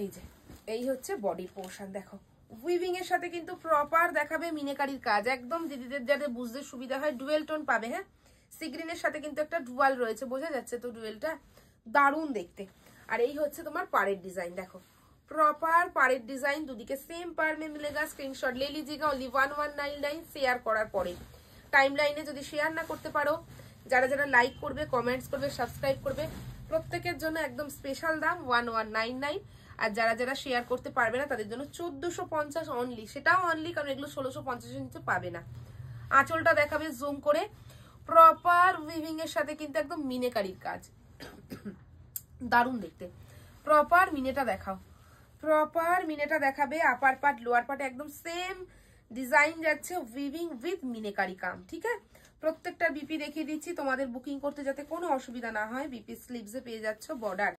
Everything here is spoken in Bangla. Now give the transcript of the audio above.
এই যে এই হচ্ছে বডি পোর্শন, দেখো উইভিং এর সাথে কিন্তু প্রপার দেখাবে মিনেকারির কাজ, একদম দিদিদের যাদের বুঝতে সুবিধা হয় ডুয়েল টোন পাবে। হ্যাঁ, সি গ্রিনের সাথে কিন্তু একটা ডুয়াল রয়েছে, বোঝা যাচ্ছে তো ডুয়েলটা, দারুণ দেখতে। আর এই হচ্ছে তোমার পাড়ের ডিজাইন, দেখো প্রপার পাড়ের ডিজাইন, দুদিকে সেম পাড় মে মিলেগা। স্ক্রিনশট ले लीजिएगा ओनली 1199 শেয়ার করার পরে। টাইম লাইনে যদি শেয়ার না করতে পারো, যারা যারা লাইক করবে, কমেন্টস করবে, সাবস্ক্রাইব করবে, প্রত্যেকের জন্য একদম স্পেশাল দাম 1199। আর যারা যারা শেয়ার করতে পারবে না তাদের জন্য 1450 অনলি, সেটাও অনলি, কারণ এগুলো 1650 এর নিচে পাবে না। আঁচলটা দেখাবে জুম করে, প্রপার উইভিং এর সাথে কিন্তু একদম মিনেকারির কাজ, দারুণ দেখতে। প্রপার মিনেটা দেখাও, প্রপার মিনেটা দেখাবে। আপার পার্ট লোয়ার পার্ট একদম সেম ডিজাইন যাচ্ছে, উইভিং উইথ মিনেকারি কাম। ঠিক আছে, প্রত্যেকটা বিপি দেখিয়ে দিচ্ছি তোমাদের বুকিং করতে যাতে কোনো অসুবিধা না হয়। বিপি স্লিভসে পেয়ে যাচ্ছ বর্ডার।